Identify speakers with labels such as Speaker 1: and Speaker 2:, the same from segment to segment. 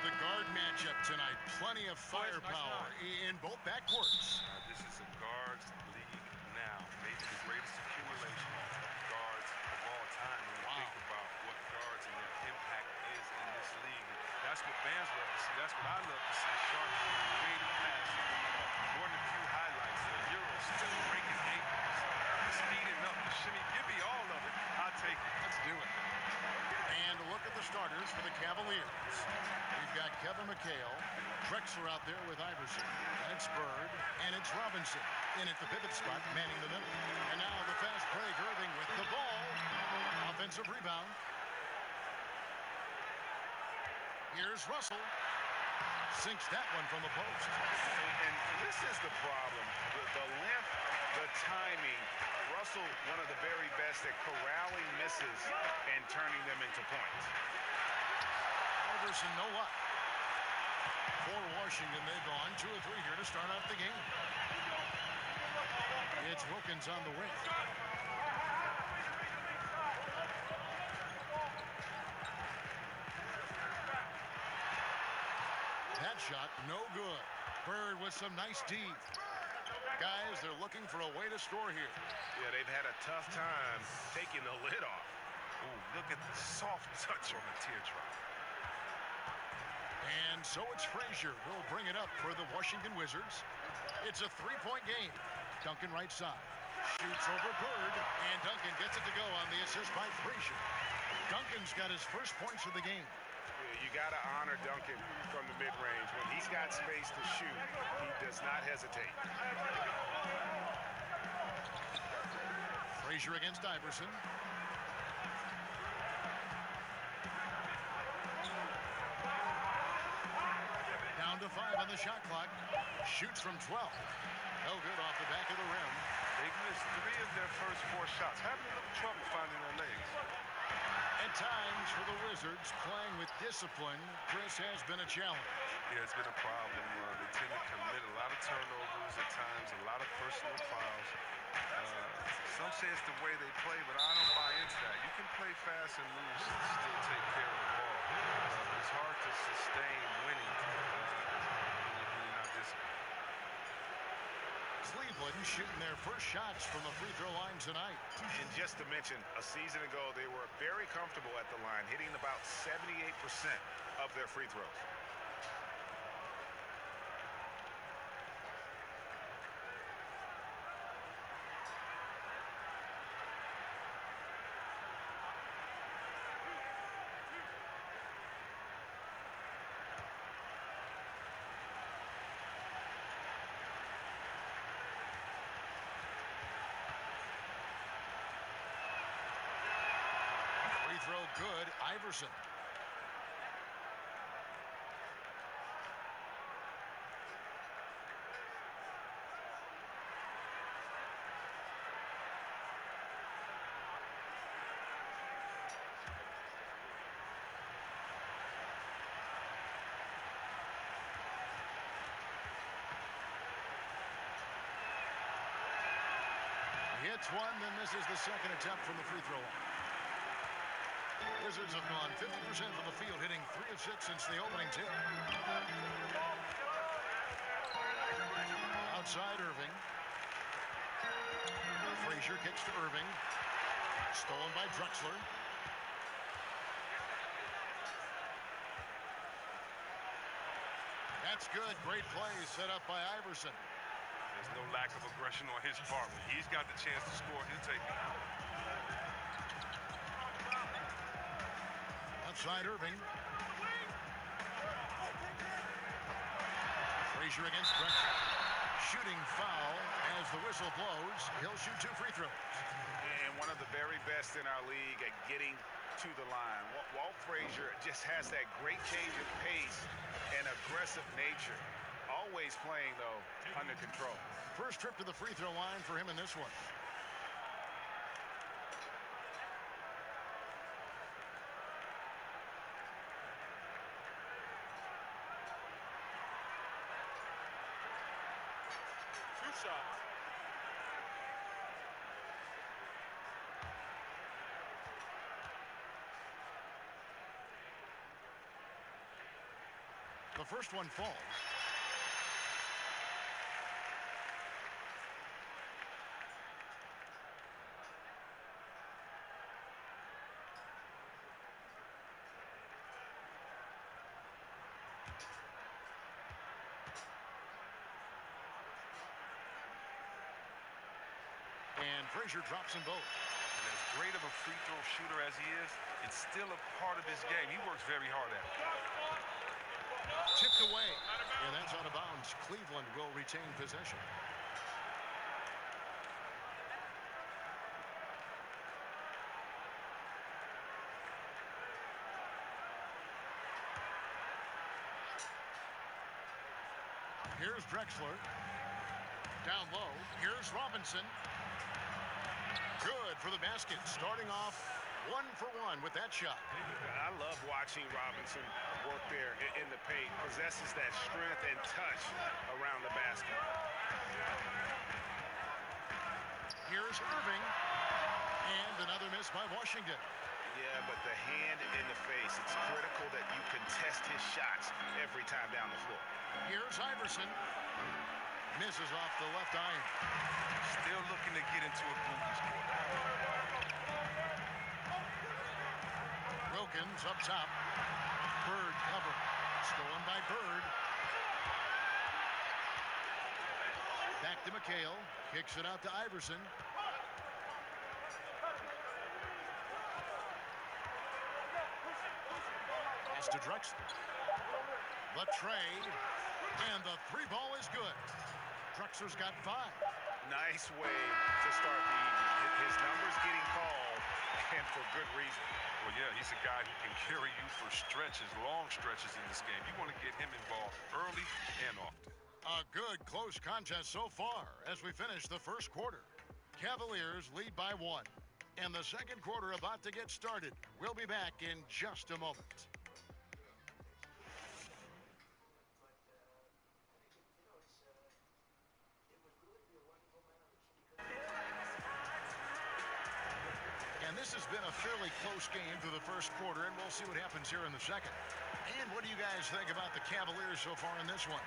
Speaker 1: the guard matchup tonight. Plenty of firepower in both backcourts.
Speaker 2: This is a guards league now. Maybe the greatest accumulation of guards of all time when you think about what guards and their impact is in this league. And that's what fans love to see. That's what I love to see. Sharp, creative passing. More than a few highlights. The Euro still breaking ankles. Speeding up. The shimmy. Give me all of it. I'll take it.
Speaker 1: Let's do it. And a look at the starters for the Cavaliers. We've got Kevin McHale, Drexler out there with Iverson, and it's Bird, and it's Robinson in at the pivot spot, manning the middle. And now the fast break, Irving with the ball. Offensive rebound. Here's Russell. Sinks that one from the post.
Speaker 3: And this is the problem. The length, the timing. Russell, one of the very best at corralling misses and turning them into points.
Speaker 1: Iverson, no luck. For Washington, they've gone 2 of 3 here to start out the game. It's Wilkins on the wing. That shot, no good. Bird with some nice D. Guys, they're looking for a way to score here.
Speaker 3: Yeah, they've had a tough time taking the lid off.
Speaker 2: Oh, look at the soft touch on the teardrop.
Speaker 1: And so it's Frazier who'll bring it up for the Washington Wizards. It's a 3-point game. Duncan right side. Shoots over Bird, and Duncan gets it to go on the assist by Frazier. Duncan's got his first points of the game.
Speaker 3: You got to honor Duncan from the mid-range. When he's got space to shoot, he does not hesitate.
Speaker 1: Frazier against Iverson. Down to 5 on the shot clock. Shoots from 12. No good off the back of the rim.
Speaker 2: They've missed 3 of their first 4 shots. Having a little trouble finding their legs.
Speaker 1: At times for the Wizards, playing with discipline, Chris, has been a challenge.
Speaker 2: Yeah, it's been a problem. They tend to commit a lot of turnovers at times, a lot of personal fouls. Some say it's the way they play, but I don't buy into that. You can play fast and loose and still take care of the ball. It's hard to sustain winning when you're not disciplined.
Speaker 1: Cleveland shooting their first shots from the free throw line tonight.
Speaker 3: And just to mention, a season ago, they were very comfortable at the line, hitting about 78% of their free throws.
Speaker 1: Throw good, Iverson. Hits one, then this is the second attempt from the free throw line. Wizards have gone 50% from the field, hitting 3 of 6 since the opening tip. Outside Irving. Frazier kicks to Irving. Stolen by Drexler. That's good. Great play set up by Iverson.
Speaker 2: There's no lack of aggression on his part. When he's got the chance to score, he'll take it.
Speaker 1: Outside Irving. Frazier against Drexler. Shooting foul as the whistle blows. He'll shoot 2 free throws.
Speaker 3: And one of the very best in our league at getting to the line. Walt Frazier just has that great change of pace and aggressive nature. Always playing, though, under control.
Speaker 1: First trip to the free throw line for him in this one.
Speaker 3: Shots.
Speaker 1: the first one falls. And Frazier drops them both.
Speaker 2: And as great of a free throw shooter as he is, it's still a part of his game. He works very hard at it.
Speaker 1: Tipped away. And that's out of bounds. Cleveland will retain possession. Here's Drexler. Down low. Here's Robinson. Good for the basket. Starting off 1-for-1 with that shot.
Speaker 3: I love watching Robinson work there in the paint. Possesses that strength and touch around the basket.
Speaker 1: Here's Irving. And another miss by Washington.
Speaker 3: Yeah, but the hand in the face. It's critical that you contest his shots every time down the floor.
Speaker 1: Here's Iverson. Misses off the left iron.
Speaker 2: Still looking to get into a groove score.
Speaker 1: Wilkins up top. Bird cover. Stolen by Bird. Back to McHale. Kicks it out to Iverson. Pass to Drexler. The trade. And the three ball is good. Drexler's got 5.
Speaker 3: Nice way to start the evening. His numbers getting called, and for good reason.
Speaker 2: Well, yeah, he's a guy who can carry you for stretches, long stretches in this game. You want to get him involved early and often.
Speaker 1: A good close contest so far as we finish the first quarter. Cavaliers lead by 1. And the second quarter about to get started. We'll be back in just a moment. And this has been a fairly close game through the first quarter, and we'll see what happens here in the second. And what do you guys think about the Cavaliers so far in this one?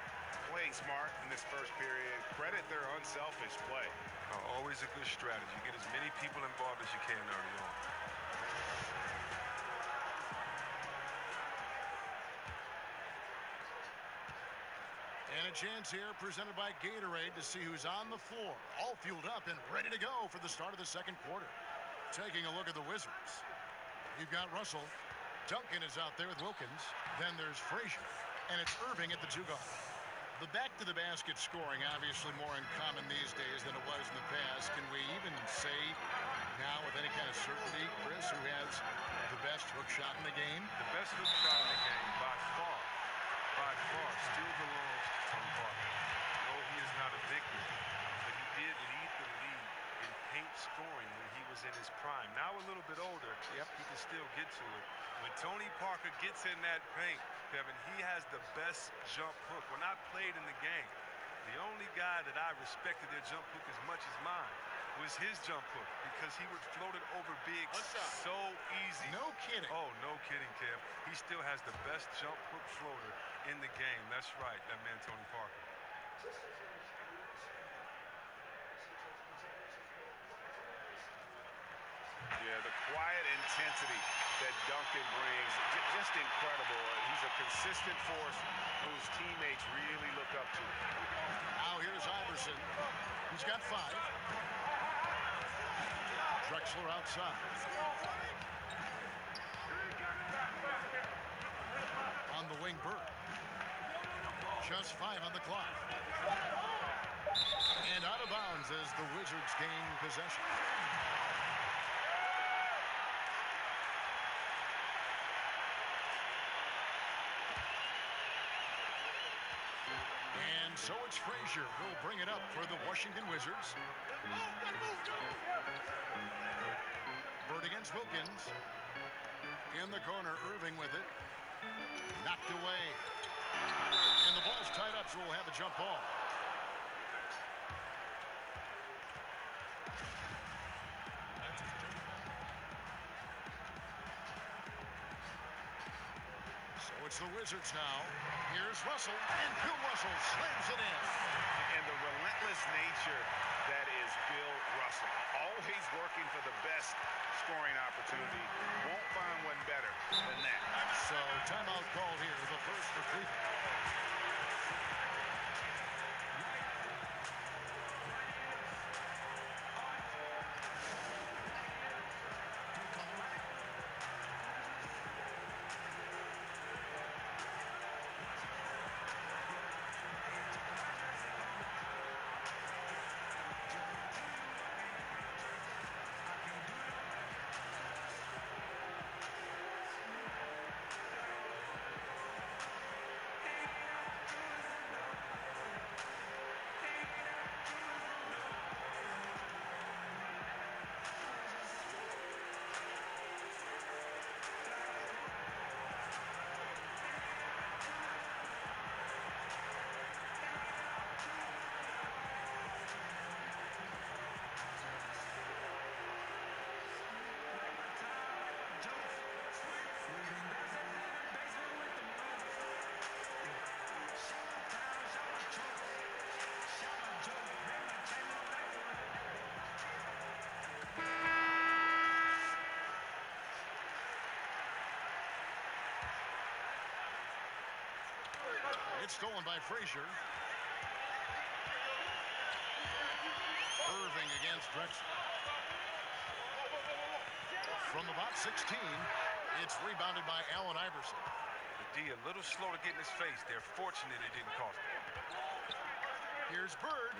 Speaker 3: Playing smart in this first period. Credit their unselfish play.
Speaker 2: Always a good strategy. Get as many people involved as you can early on.
Speaker 1: And a chance here presented by Gatorade to see who's on the floor. All fueled up and ready to go for the start of the second quarter. Taking a look at the Wizards. You've got Russell. Duncan is out there with Wilkins. Then there's Frazier. And it's Irving at the 2 guard. The back-to-the-basket scoring obviously more in common these days than it was in the past. Can we even say now with any kind of certainty, Chris, who has the best hook shot in the game?
Speaker 2: The best hook shot in the game by far still belongs to Tony Parker. No, he is not a victim, but he did lead the league in paint scoring when he was in his prime. Now a little bit older, he can still get to it. When Tony Parker gets in that paint, Kevin, he has the best jump hook. When I played in the game, the only guy that I respected their jump hook as much as mine was his jump hook because he would float it over bigs so easy.
Speaker 1: No kidding.
Speaker 2: Oh, no kidding, Kev. He still has the best jump hook floater in the game. That's right, that man Tony Parker.
Speaker 3: Yeah, the quiet intensity that Duncan brings, just incredible. He's a consistent force whose teammates really look up to.
Speaker 1: Now here's Iverson. He's got 5. Drexler outside. On the wing, Bird. Just 5 on the clock. And out of bounds as the Wizards gain possession. And so it's Frazier who'll bring it up for the Washington Wizards. Bird against Wilkins. In the corner, Irving with it. Knocked away. And the ball's tied up, so we'll have a jump ball. So it's the Wizards now. Here's Russell, and Bill Russell slams it in.
Speaker 3: And the relentless nature that is Bill Russell. Always working for the best scoring opportunity. Won't find one better than that.
Speaker 1: So timeout called here, the first for Cleveland. It's stolen by Frazier. Irving against Drexler. From about 16, it's rebounded by Allen Iverson.
Speaker 2: The D a little slow to get in his face. They're fortunate it didn't cost him.
Speaker 1: Here's Bird.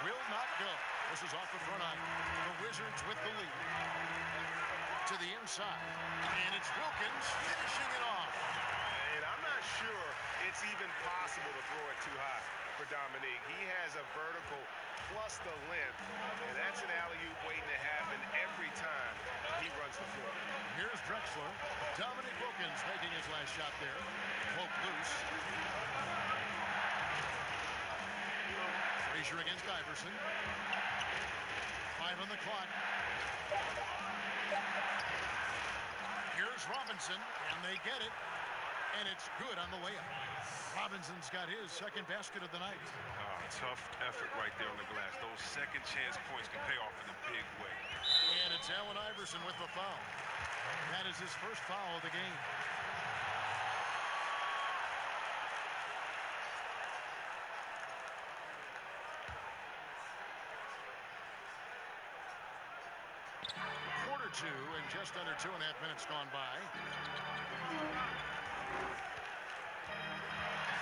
Speaker 1: Will not go. This is off the front iron. The Wizards with the lead. To the inside. And it's Wilkins finishing it off.
Speaker 3: And I'm not sure it's even possible to throw it too high for Dominique. He has a vertical plus the length, and that's an alley-oop waiting to happen every time he runs the floor.
Speaker 1: Here's Drexler. Dominique Wilkins making his last shot there. Poke loose. Frazier against Iverson. 5 on the clock. Here's Robinson, and they get it. And it's good on the layup. Robinson's got his second basket of the night.
Speaker 2: Tough effort right there on the glass. Those second chance points can pay off in a big way.
Speaker 1: And it's Allen Iverson with the foul. That is his first foul of the game. Quarter two, and just under 2.5 minutes gone by.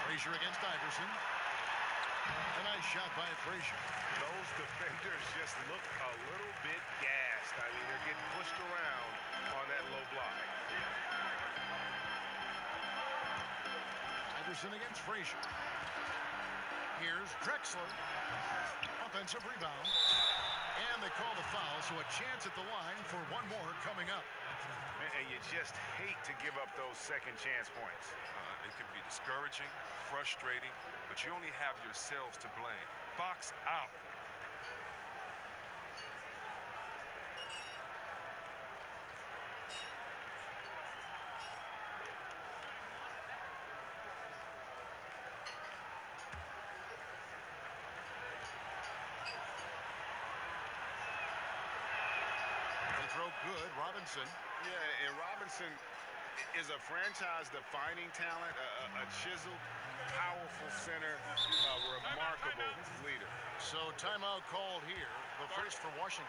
Speaker 1: Frazier against Iverson. A nice shot by Frazier.
Speaker 3: Those defenders just look a little bit gassed. I mean, they're getting pushed around on that low block.
Speaker 1: Iverson against Frazier. Here's Drexler. Offensive rebound. And they call the foul, so a chance at the line for one more coming up.
Speaker 3: And you just hate to give up those second chance points.
Speaker 2: It can be discouraging, frustrating, but you only have yourselves to blame. Box out.
Speaker 1: Throw good, Robinson.
Speaker 3: Yeah, and Robinson is a franchise-defining talent, a chiseled, powerful center, a remarkable leader.
Speaker 1: So timeout called here, the first for Washington.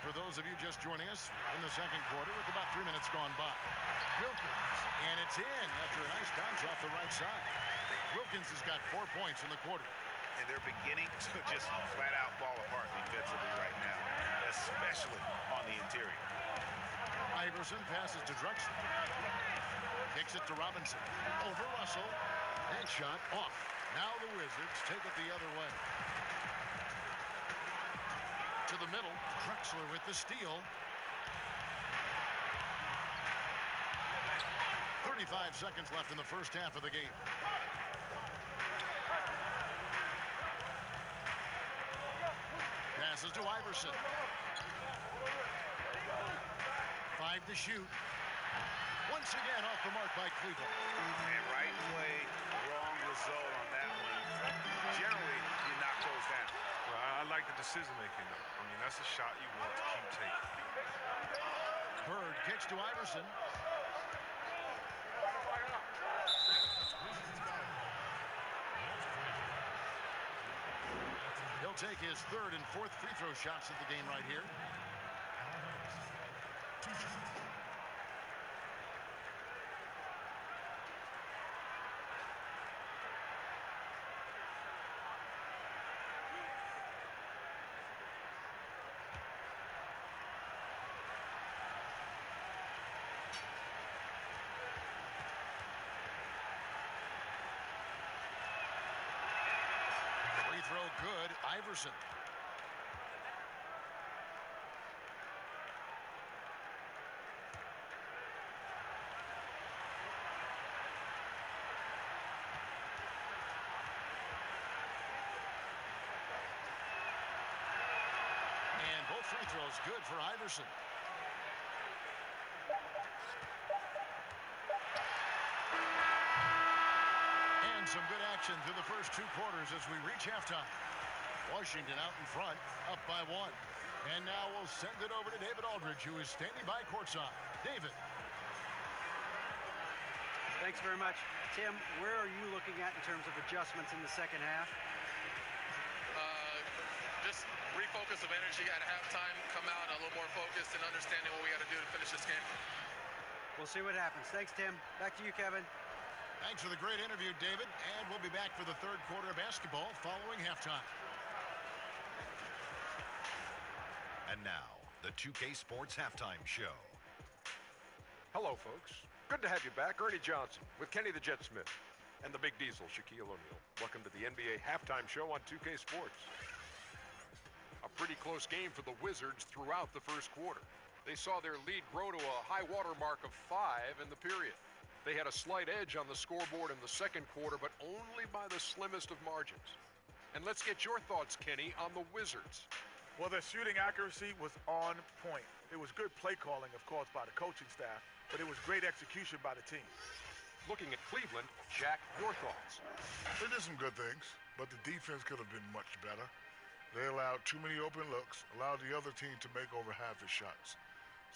Speaker 1: for those of you just joining us in the second quarter with about 3 minutes gone by. Wilkins, and it's in after a nice bounce off the right side. Wilkins has got 4 points in the quarter.
Speaker 3: And they're beginning to just flat out fall apart defensively right now, especially on the interior.
Speaker 1: Iverson passes to Drexler. Kicks it to Robinson. Over Russell. And shot off. Now the Wizards take it the other way. To the middle. Drexler with the steal. 35 seconds left in the first half of the game. Passes to Iverson. 5 to shoot. Once again off the mark by Cleveland.
Speaker 3: And right play, wrong result on that one. Generally, you knock those down.
Speaker 2: Well, I like the decision making though. I mean, that's a shot you want to keep taking.
Speaker 1: Bird kicks to Iverson. He'll take his third and fourth free throw shots of the game right here. Free throw good. Iverson. And both free throws good for Iverson. And some good action through the first 2 quarters as we reach halftime. Washington out in front, up by 1. And now we'll send it over to David Aldridge, who is standing by courtside. David.
Speaker 4: Thanks very much. Tim, where are you looking at in terms of adjustments in the second half?
Speaker 5: Just refocus of energy at halftime, come out a little more focused and understanding what we got to do to finish this game.
Speaker 4: We'll see what happens. Thanks, Tim. Back to you, Kevin.
Speaker 1: Thanks for the great interview, David. And we'll be back for the third quarter of basketball following halftime.
Speaker 6: And now, the 2K Sports Halftime Show.
Speaker 7: Hello, folks. Good to have you back. Ernie Johnson with Kenny the Jet Smith and the Big Diesel, Shaquille O'Neal. Welcome to the NBA Halftime Show on 2K Sports. A pretty close game for the Wizards throughout the first quarter. They saw their lead grow to a high water mark of 5 in the period. They had a slight edge on the scoreboard in the second quarter, but only by the slimmest of margins. And let's get your thoughts, Kenny, on the Wizards.
Speaker 8: Well, their shooting accuracy was on point. It was good play calling, of course, by the coaching staff, but it was great execution by the team.
Speaker 7: Looking at Cleveland, Jack, your thoughts?
Speaker 9: They did some good things, but the defense could have been much better. They allowed too many open looks, allowed the other team to make over half his shots.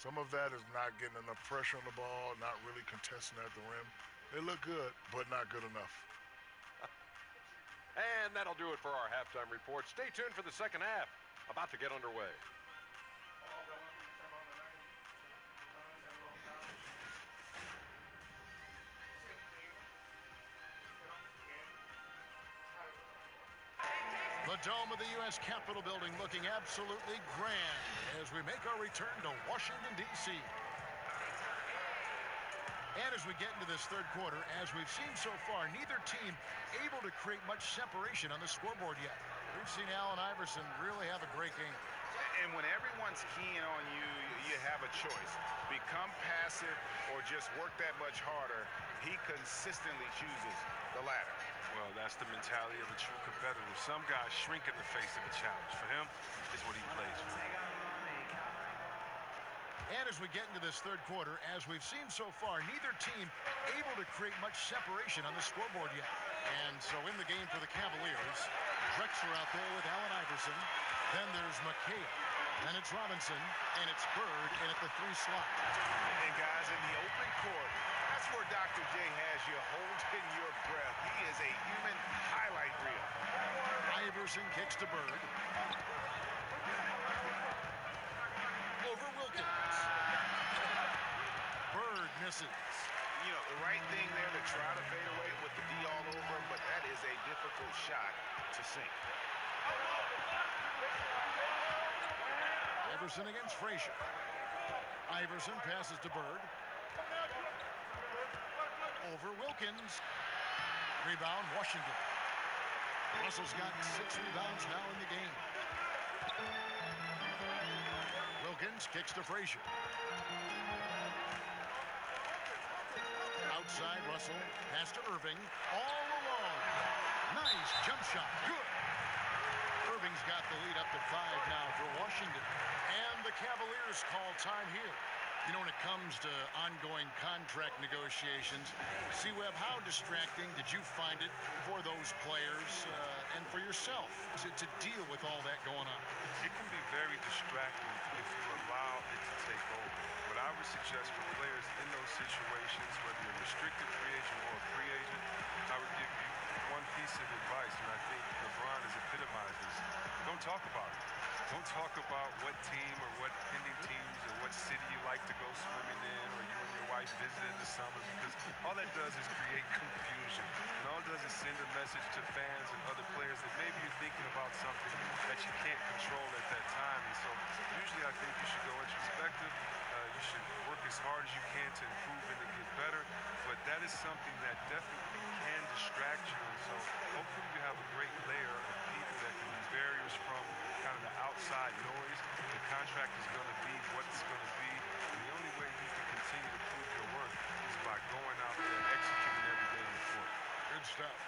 Speaker 9: Some of that is not getting enough pressure on the ball, not really contesting at the rim. They look good, but not good enough.
Speaker 7: And that'll do it for our halftime report. Stay tuned for the second half. About to get underway.
Speaker 1: The dome of the U.S. Capitol building looking absolutely grand as we make our return to Washington, D.C. And as we get into this third quarter, as we've seen so far, neither team able to create much separation on the scoreboard yet. We've seen Allen Iverson really have a great game.
Speaker 3: And when everyone's keying on you, you have a choice. Become passive or just work that much harder. He consistently chooses the latter.
Speaker 2: Well, that's the mentality of a true competitor. Some guys shrink in the face of a challenge. For him, it's what he plays for.
Speaker 1: And as we get into this third quarter, as we've seen so far, neither team able to create much separation on the scoreboard yet. And so in the game for the Cavaliers, Drexler out there with Allen Iverson. Then there's McHale. Then it's Robinson. And it's Bird in at the 3 slot.
Speaker 3: And guys, in the open court, that's where Dr. J has you holding your breath. He is a human highlight reel.
Speaker 1: Iverson kicks to Bird. misses.
Speaker 3: You know, the right thing there to try to fade away with the D all over him, but that is a difficult shot to sink.
Speaker 1: Iverson against Frazier. Iverson passes to Bird. Over Wilkins. Rebound, Washington. Russell's got 6 rebounds now in the game. Wilkins kicks to Frazier. Outside, Russell. Pass to Irving. All along. Nice jump shot. Good. Irving's got the lead up to 5 now for Washington. And the Cavaliers call time here. You know, when it comes to ongoing contract negotiations, C-Web, how distracting did you find it for those players and for yourself to deal with all that going on?
Speaker 2: It can be very distracting if you allow it to take over. What I would suggest for players in those situations, whether you're a restricted free agent or a free agent, I would give you one piece of advice, and I think LeBron has epitomized this. Don't talk about it. Don't talk about what team or what pending teams or what city you like to go swimming in or you and your wife visit in the summer, because all that does is create confusion. And all it does is send a message to fans and other players that maybe you're thinking about something that you can't control at that time. And so usually I think you should go introspective. You should work as hard as you can to improve and to get better. But that is something that definitely can distract you. And so hopefully you have a great layer of people that can be barriers from kind of the outside noise. The contract is going to be what it's going to be. And the only way you can continue to prove your worth is by going out there and executing every day on the court.
Speaker 1: Good stuff.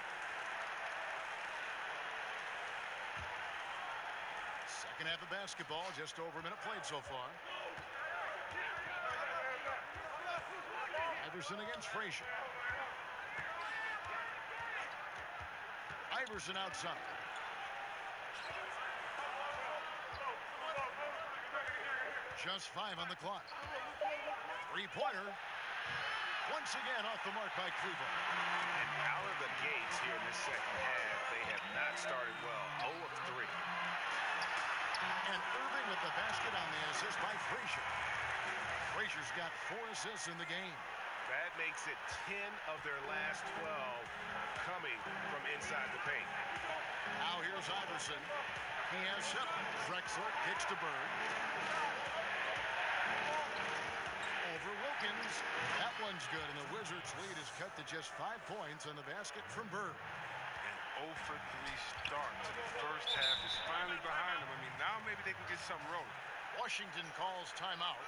Speaker 1: Second half of basketball, just over a minute played so far. Iverson against Frazier. Iverson outside. Just 5 on the clock. Three-pointer. Once again off the mark by Cleveland.
Speaker 3: And out of the gates here in this second half, they have not started well. 0 of 3.
Speaker 1: And Irving with the basket on the assist by Frazier. Frazier's got 4 assists in the game.
Speaker 3: That makes it 10 of their last 12 coming from inside the paint.
Speaker 1: Now here's Iverson. He has 7. Drexler kicks to Bird. Over Wilkins. That one's good, and the Wizards' lead is cut to just 5 points on the basket from Bird.
Speaker 2: An 0 for 3 start to the first half is finally behind them. I mean, now maybe they can get something rolling.
Speaker 1: Washington calls timeout.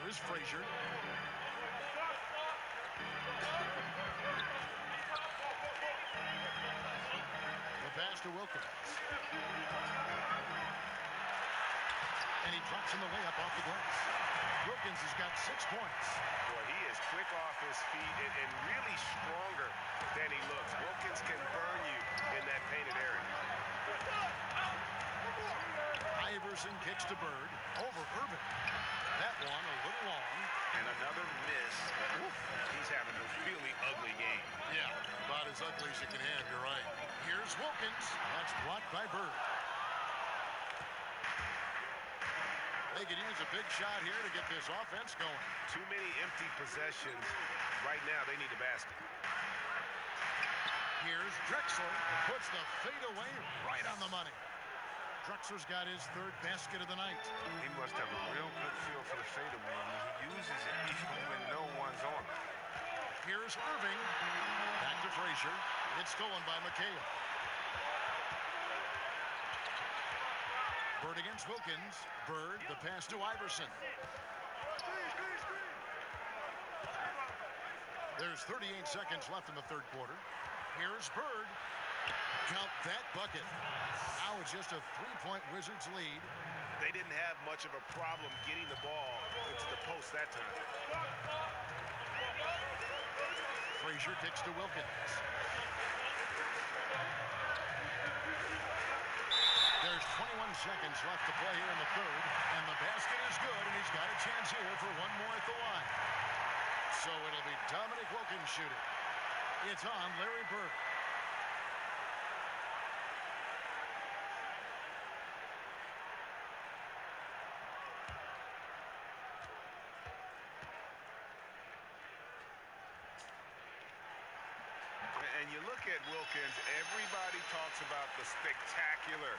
Speaker 1: Here's Frazier. The pass to Wilkins. And he drops in the layup off the glass. Wilkins has got 6 points.
Speaker 3: Boy, he is quick off his feet and really stronger than he looks. Wilkins can burn you in that painted area.
Speaker 1: Iverson kicks to Bird. Over Irving. That one a little long.
Speaker 3: And another miss. He's having a really ugly game.
Speaker 1: Yeah, about as ugly as you can have, you're right. Here's Wilkins. That's blocked by Bird. They could use a big shot here to get this offense going.
Speaker 3: Too many empty possessions. Right now, they need a basket.
Speaker 1: Here's Drexler. Puts the fadeaway right on the money. Drexler's got his 3rd basket of the night.
Speaker 2: He must have a real good feel for the fadeaway. I mean, he uses it even when no one's on him.
Speaker 1: Here's Irving. Back to Frazier. It's stolen by McHale. Bird against Wilkins. Bird, the pass to Iverson. There's 38 seconds left in the 3rd quarter. Here's Bird. Count that bucket. Now it's just a 3-point Wizards lead.
Speaker 3: they didn't have much of a problem getting the ball into the post that time.
Speaker 1: Frazier kicks to Wilkins. There's 21 seconds left to play here in the third, and the basket is good, and he's got a chance here for one more at the line. So it'll be Dominique Wilkins shooting. It's on Larry Bird.
Speaker 3: And you look at Wilkins, everybody talks about the spectacular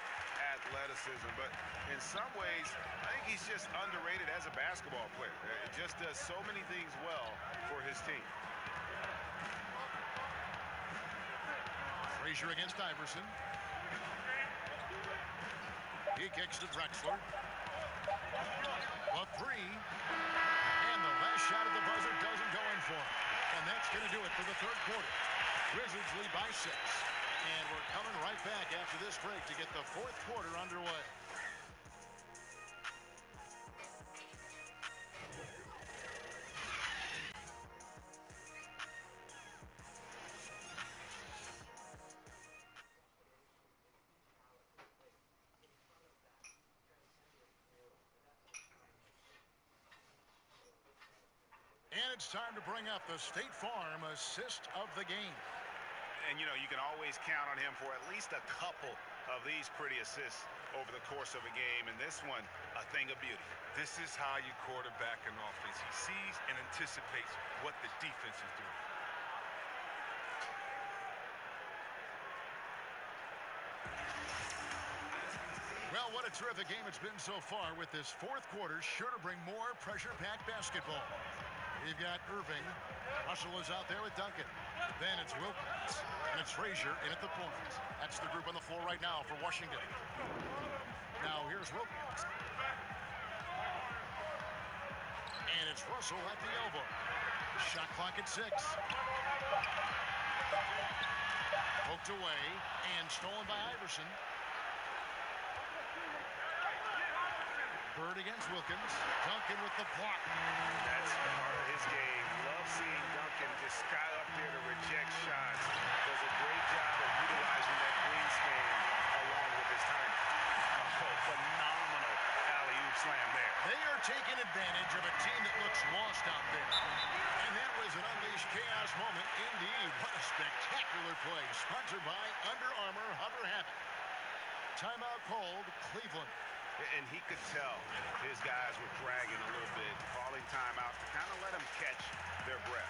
Speaker 3: athleticism, but in some ways, I think he's just underrated as a basketball player. It just does so many things well for his team.
Speaker 1: Frazier against Iverson. He kicks to Drexler. A three. And the last shot at the buzzer doesn't go in for him. And that's going to do it for the third quarter. Wizards lead by 6. And we're coming right back after this break to get the fourth quarter underway. And it's time to bring up the State Farm assist of the game.
Speaker 3: And, you know, you can always count on him for at least a couple of these pretty assists over the course of a game. And this one, a thing of beauty.
Speaker 2: This is how you quarterback an offense. He sees and anticipates what the defense is doing.
Speaker 1: Well, what a terrific game it's been so far, with this fourth quarter sure to bring more pressure-packed basketball. You've got Irving. Russell is out there with Duncan. Then it's Wilkins. And it's Frazier in at the point. That's the group on the floor right now for Washington. Now here's Wilkins. And it's Russell at the elbow. Shot clock at 6. Poked away and stolen by Iverson. Bird against Wilkins. Duncan with the block.
Speaker 3: That's part of his game. Love seeing Duncan just sky up there to reject shots. Does a great job of utilizing that wingspan along with his timing. Oh, phenomenal alley-oop slam there.
Speaker 1: They are taking advantage of a team that looks lost out there. And that was an unleashed chaos moment indeed. What a spectacular play. Sponsored by Under Armour Hover Habit. Timeout called Cleveland.
Speaker 3: And he could tell his guys were dragging a little bit, calling timeout to kind of let them catch their breath.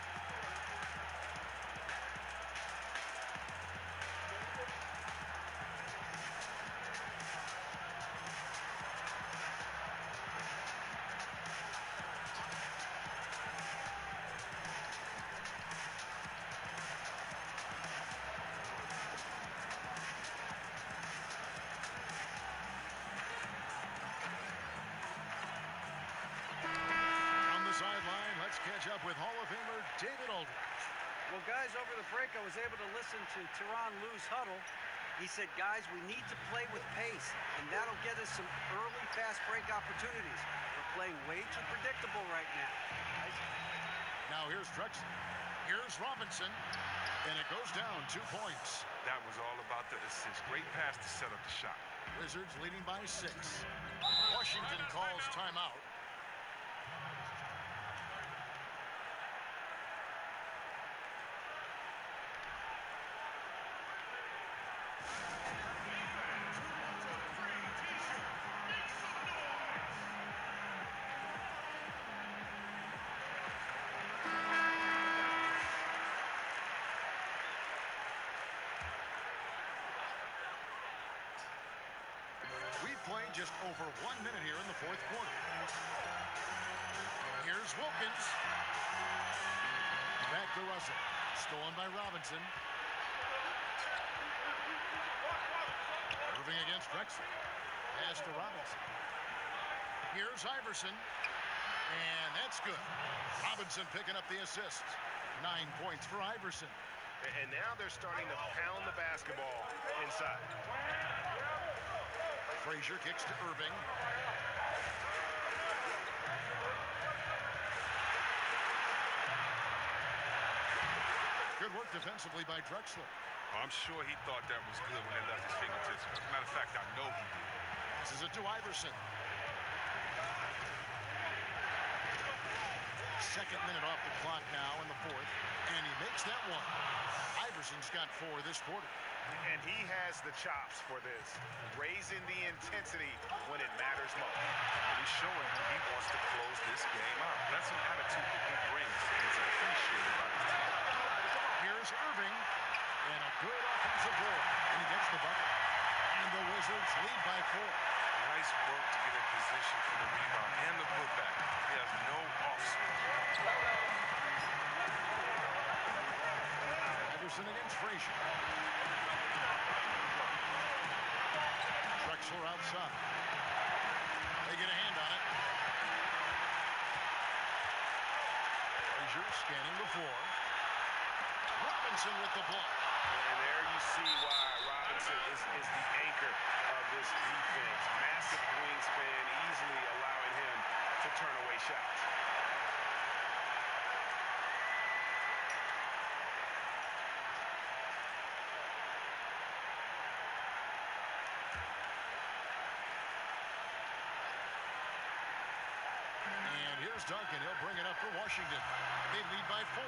Speaker 1: Sideline, let's catch up with Hall of Famer David Aldridge.
Speaker 4: Well, guys, over the break, I was able to listen to Tyronn Lue's huddle. He said, guys, we need to play with pace, and that'll get us some early fast break opportunities. We're playing way too predictable right now.
Speaker 1: Now here's Drexler. Here's Robinson, and it goes down 2 points.
Speaker 2: That was all about the assist. Great pass to set up the shot.
Speaker 1: Wizards leading by 6. Washington calls timeout. We've played just over 1 minute here in the fourth quarter. Here's Wilkins. Back to Russell. Stolen by Robinson. Moving against Drexler. Pass to Robinson. Here's Iverson. And that's good. Robinson picking up the assist. 9 points for Iverson.
Speaker 3: And now they're starting to pound the basketball inside.
Speaker 1: Frazier kicks to Irving. Good work defensively by Drexler.
Speaker 2: I'm sure he thought that was good when it left his fingertips. As a matter of fact, I know he did.
Speaker 1: Passes it to Iverson. Second minute off the clock now in the fourth, and he makes that one. Iverson's got 4 this quarter.
Speaker 3: And he has the chops for this, raising the intensity when it matters most.
Speaker 2: And he's showing you he wants to close this game out. That's an attitude that he brings. It's appreciated by the team.
Speaker 1: Here's Irving, and a good offensive board, and he gets the bucket. And the Wizards lead by 4.
Speaker 2: Nice work to get in position for the rebound and the putback. He has no off-switch.
Speaker 1: Iverson against Frazier. Drexler outside. They get a hand on it. Frazier scanning the floor. Robinson with the block.
Speaker 3: And there you see why Robinson is the anchor of this defense. Massive wingspan, easily allowing him to turn away shots.
Speaker 1: And here's Duncan. He'll bring it up for Washington. They lead by 4.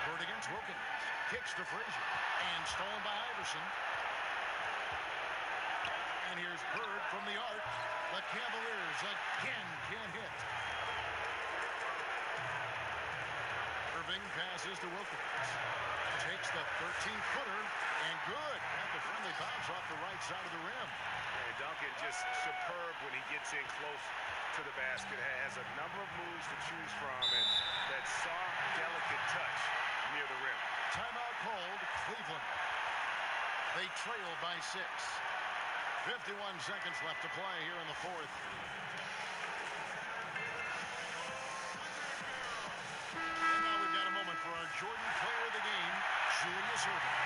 Speaker 1: Bird against Wilkins. Kicks to Frazier. And stolen by Iverson. And here's Bird from the arc. The Cavaliers again can't hit. Irving passes to Wilkins. Takes the 13-footer. And good. Got the friendly bounce off the right side of the rim.
Speaker 3: And Duncan just superb when he gets in close to the basket. Has a number of moves to choose from. And that soft, delicate touch near the rim.
Speaker 1: Timeout called. Cleveland. They trail by 6. 51 seconds left to play here in the fourth. And now we've got a moment for our Jordan player of the game, Julius Irving.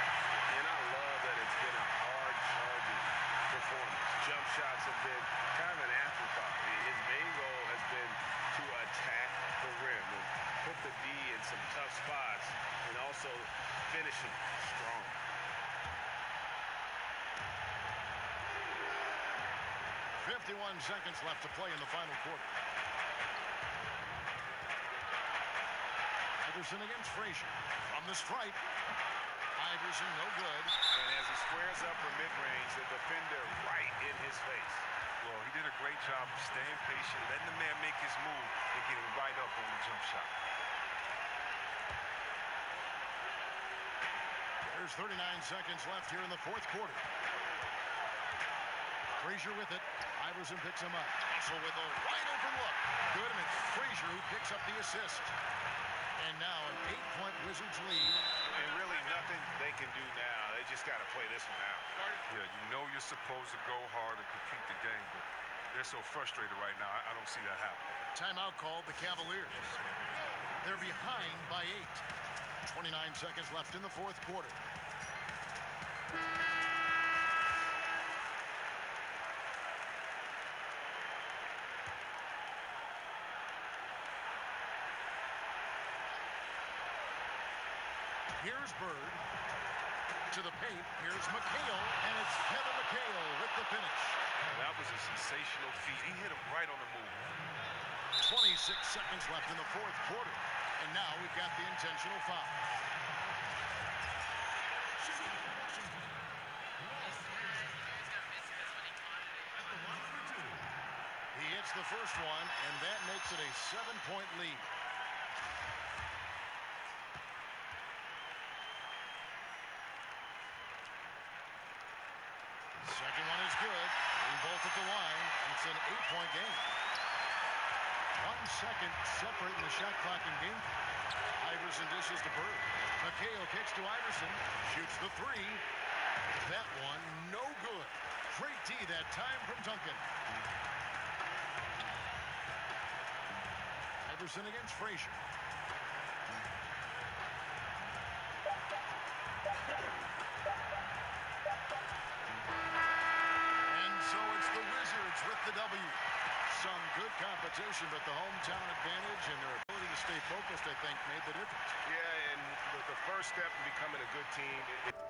Speaker 3: And I love that it's been a hard-charging performance. Jump shots have been kind of an afterthought. His main goal has been to attack the rim and put the D in some tough spots and also finishing strong.
Speaker 1: .51 seconds left to play in the final quarter. Iverson against Frazier. From the stripe. Iverson no good.
Speaker 3: And as he squares up for mid-range, the defender right in his face.
Speaker 2: Well, he did a great job of staying patient, letting the man make his move, and getting right up on the jump shot.
Speaker 1: There's 39 seconds left here in the fourth quarter. Frazier with it. Iverson picks him up. Russell with a wide open look. Good, and it's Frazier who picks up the assist. And now an 8-point Wizards lead.
Speaker 3: And really nothing they can do now. They just got to play this one out.
Speaker 2: Yeah, you know you're supposed to go hard and compete the game, but they're so frustrated right now. I don't see that happening.
Speaker 1: Timeout called the Cavaliers. They're behind by 8. 29 seconds left in the fourth quarter. Here's Bird to the paint. Here's McHale, and it's Kevin McHale with the finish.
Speaker 2: That was a sensational feat. He hit him right on the move.
Speaker 1: 26 seconds left in the fourth quarter. And now we've got the intentional foul. He hits the first one, and that makes it a 7-point lead. Second one is good. They both at the line. It's an 8-point game. 1 second separating the shot clock and game. Iverson dishes to Bird. McHale kicks to Iverson. Shoots the 3. That one no good. Great D that time from Duncan. Iverson against Frazier. And so it's the Wizards with the W. Some good competition, but the hometown advantage and their ability to stay focused, I think, made the difference.
Speaker 3: Yeah, and the first step in becoming a good team,